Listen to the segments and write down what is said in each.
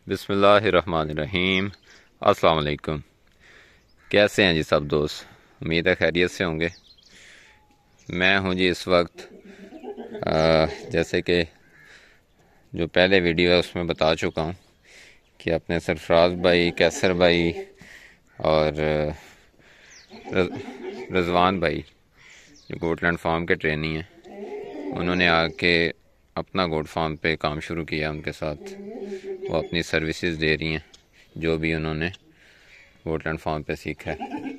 बिस्मिल्लाहिर्रहमानिर्रहीम। अस्सलाम वालेकुम। कैसे हैं जी सब दोस्त? उम्मीद है खैरियत से होंगे। मैं हूं जी इस वक्त जैसे कि जो पहले वीडियो है उसमें बता चुका हूं कि अपने सरफराज भाई, कैसर भाई और रज़वान भाई जो गोटलैंड फार्म के ट्रेनी हैं, उन्होंने आके अपना गोट फार्म पे काम शुरू किया। उनके साथ वो अपनी सर्विसेज दे रही हैं जो भी उन्होंने गोटलैंड फार्म पे सीखा है।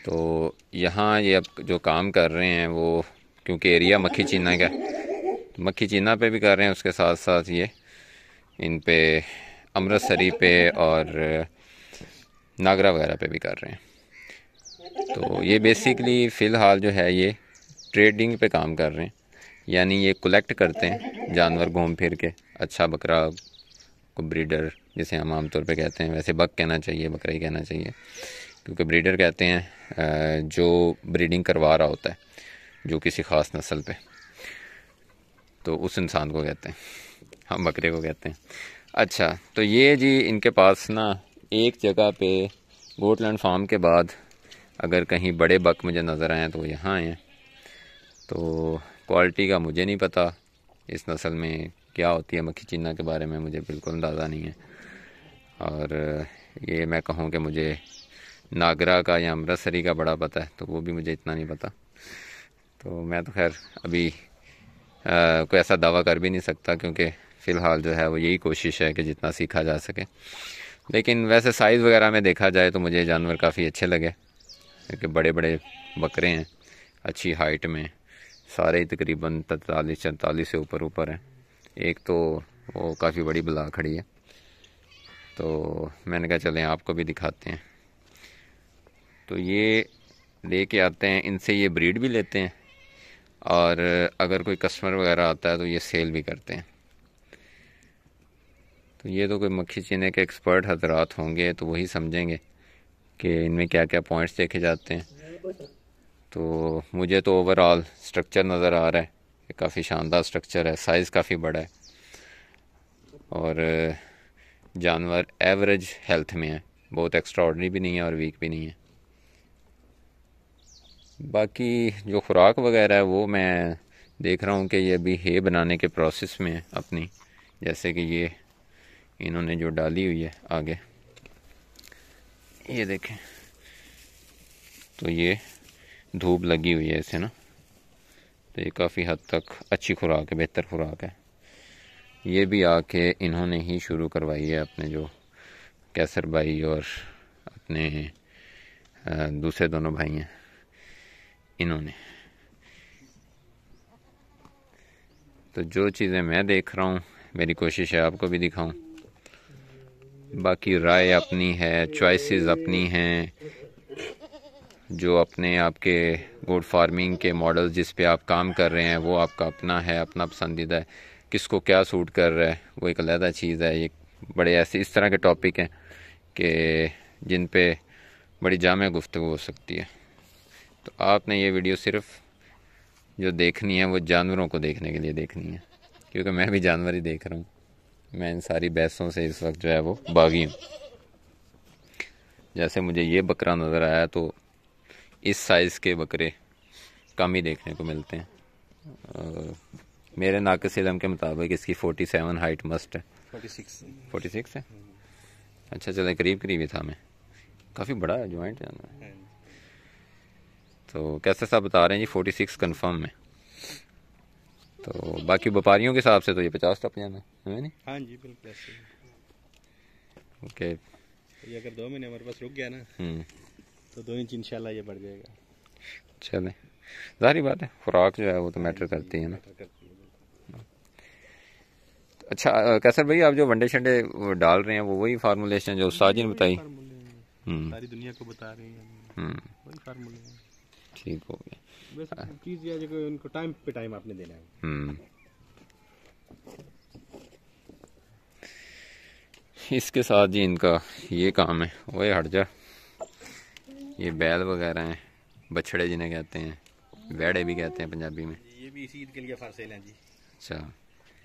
तो यहाँ ये अब जो काम कर रहे हैं वो, क्योंकि एरिया मक्खी चीना का, तो मक्खी चीना पे भी कर रहे हैं, उसके साथ साथ ये इन पे अमृतसरी पे और नागरा वगैरह पे भी कर रहे हैं। तो ये बेसिकली फ़िलहाल जो है ये ट्रेडिंग पे काम कर रहे हैं, यानी ये कलेक्ट करते हैं जानवर घूम फिर के। अच्छा बकरा को ब्रीडर, जिसे हम आमतौर पे कहते हैं, वैसे बक कहना चाहिए, बकरा ही कहना चाहिए, क्योंकि ब्रीडर कहते हैं जो ब्रीडिंग करवा रहा होता है जो किसी ख़ास नस्ल पे, तो उस इंसान को कहते हैं, हम बकरे को कहते हैं। अच्छा, तो ये जी इनके पास ना एक जगह पे गोटलैंड फार्म के बाद अगर कहीं बड़े बक मुझे नज़र आए तो यहाँ आए हैं। तो क्वालिटी का मुझे नहीं पता, इस नस्ल में क्या होती है मक्खी चीना के बारे में मुझे बिल्कुल अंदाज़ा नहीं है। और ये मैं कहूँ कि मुझे नागरा का या अमृतसरी का बड़ा पता है, तो वो भी मुझे इतना नहीं पता। तो मैं तो खैर अभी कोई ऐसा दावा कर भी नहीं सकता, क्योंकि फ़िलहाल जो है वो यही कोशिश है कि जितना सीखा जा सके। लेकिन वैसे साइज़ वगैरह में देखा जाए तो मुझे जानवर काफ़ी अच्छे लगे, क्योंकि बड़े बड़े बकरे हैं, अच्छी हाइट में, सारे ही तकरीबन 43-44 से ऊपर हैं। एक तो वो काफ़ी बड़ी बला खड़ी है, तो मैंने कहा चलें आपको भी दिखाते हैं। तो ये लेके आते हैं, इनसे ये ब्रीड भी लेते हैं, और अगर कोई कस्टमर वगैरह आता है तो ये सेल भी करते हैं। तो ये तो कोई मक्खी चीने के एक्सपर्ट हजरात होंगे तो वही समझेंगे कि इनमें क्या क्या पॉइंट्स देखे जाते हैं। तो मुझे तो ओवरऑल स्ट्रक्चर नज़र आ रहा है कि काफ़ी शानदार स्ट्रक्चर है, साइज़ काफ़ी बड़ा है, और जानवर एवरेज हेल्थ में है, बहुत एक्स्ट्राऑर्डिनरी भी नहीं है और वीक भी नहीं है। बाकी जो खुराक वगैरह है वो मैं देख रहा हूँ कि ये अभी है बनाने के प्रोसेस में है अपनी। जैसे कि ये इन्होंने जो डाली हुई है आगे, ये देखें, तो ये धूप लगी हुई है इसे ना, तो ये काफ़ी हद तक अच्छी खुराक है, बेहतर खुराक है। ये भी आके इन्होंने ही शुरू करवाई है, अपने जो कैसर भाई और अपने दूसरे दोनों भाई हैं इन्होंने। तो जो चीज़ें मैं देख रहा हूँ मेरी कोशिश है आपको भी दिखाऊं। बाकी राय अपनी है, चॉइसेस अपनी हैं, जो अपने आपके गोट फार्मिंग के मॉडल जिस पे आप काम कर रहे हैं वो आपका अपना है, अपना पसंदीदा है। किसको क्या सूट कर रहा है वो एक अलग चीज़ है। ये बड़े ऐसे इस तरह के टॉपिक हैं कि जिन पे बड़ी जामे गुफ्तगू हो सकती है। तो आपने ये वीडियो सिर्फ जो देखनी है वो जानवरों को देखने के लिए देखनी है, क्योंकि मैं भी जानवर ही देख रहा हूँ। मैं इन सारी बहसों से इस वक्त जो है वो बागी हूँ। जैसे मुझे ये बकरा नज़र आया तो इस साइज़ के बकरे कम ही देखने को मिलते हैं। मेरे नाक़िस इल्म के मुताबिक इसकी 47 हाइट मस्ट है। 46 है। अच्छा, चले करीब करीब ही था मैं, काफ़ी बड़ा है जॉइंट जानवर। तो कैसे साहब बता रहे हैं जी 46 कंफर्म में। तो बाकी व्यापारियों के हिसाब से तो ये 50 टप जाना है नहीं? हाँ जी बिल्कुल ऐसे। ओके, ये अगर 2 महीने हमारे पास रुक गया ना तो 2 इंच इंशाल्लाह ये बढ़ जाएगा। चले, जाहिर बात है खुराक जो है वो तो मैटर करती है ना। अच्छा कैसर भाई, आप जो वनडे शंडे डाल रहे हैं वो वही फार्मूलेशन जो उस्ताद जी ने बताई? सारी दुनिया को बता रहे हैं, वही फार्मूले हैं। ठीक हो गया। बस चीज़ ये है कि उनको टाइम पे टाइम आपने देना है। इसके साथ जी इनका ये काम है, वो हट जा। ये बैल वगैरह हैं, बछड़े जिन्हें कहते हैं, वेड़े भी कहते हैं पंजाबी में। ये भी इसी ईद के लिए फारसेल हैं जी। अच्छा,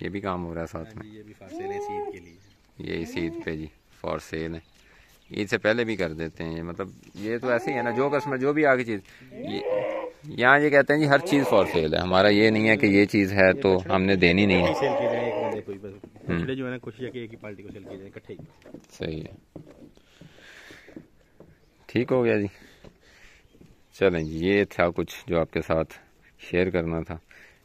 ये भी काम हो रहा है साथ में? ये भी फारसेल है इसी ईद के लिए। ये इस ईद पे जी फॉर सेल है। ईद से पहले भी कर देते हैं, मतलब ये तो ऐसे ही है ना, जो कस्टमर जो भी आगे चीज़ यहाँ ये कहते हैं जी हर चीज़ फॉर सेल है। हमारा ये नहीं है कि ये चीज़ है तो हमने देनी नहीं है। सेल किए जाए एक बंदे कोई बस जो है ना, कोशिश है कि एक ही पार्टी को सेल किया जाए इकट्ठे ही। सही है, ठीक हो गया जी। चलें जी, ये था कुछ जो आपके साथ शेयर करना था।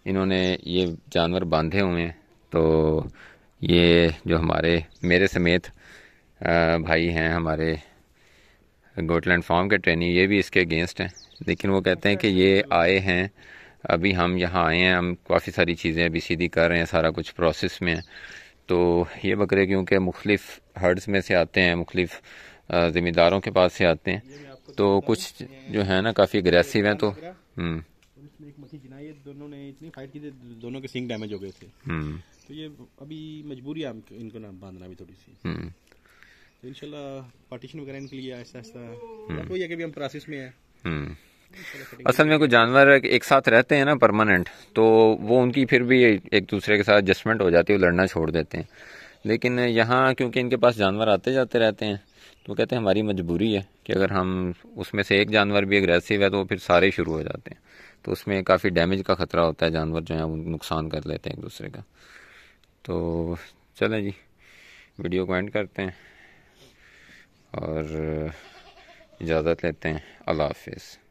इन्होंने ये जानवर बांधे हुए हैं, तो ये जो हमारे मेरे समेत भाई हैं हमारे गोटलैंड फार्म के ट्रेनी, ये भी इसके अगेंस्ट हैं। लेकिन वो कहते हैं कि ये आए हैं, अभी हम यहाँ आए हैं, हम काफ़ी सारी चीज़ें अभी सीधी कर रहे हैं, सारा कुछ प्रोसेस में है। तो ये बकरे क्योंकि मुख्तलिफ हर्ड्स में से आते हैं, मुख्तलिफ ज़मींदारों के पास से आते हैं, तो कुछ जो है ना काफ़ी अग्रेसिव हैं। तो एक मच्छी जिनाई है, दोनों ने इतनी फाइट की थी, दोनों के सींग डैमेज हो गए थे। तो ये अभी मजबूरी है इनको ना बांधना भी थोड़ी सी। तो इंशाल्लाह पार्टीशन वगैरह इनके लिए ऐसा ऐसा कोई है कि भी हम प्रोसेस में है। असल में कुछ जानवर एक साथ रहते हैं ना परमानेंट, तो वो उनकी फिर भी एक दूसरे के साथ एडजस्टमेंट हो जाती है, वो लड़ना छोड़ देते हैं। लेकिन यहाँ क्योंकि इनके पास जानवर आते जाते रहते हैं, तो कहते हैं हमारी मजबूरी है कि अगर हम उसमें से एक जानवर भी एग्रेसिव है तो फिर सारे शुरू हो जाते हैं, तो उसमें काफ़ी डैमेज का ख़तरा होता है, जानवर जो है वो नुकसान कर लेते हैं एक दूसरे का। तो चलें जी, वीडियो को एंड करते हैं और इजाज़त लेते हैं। अल्लाह हाफिज़।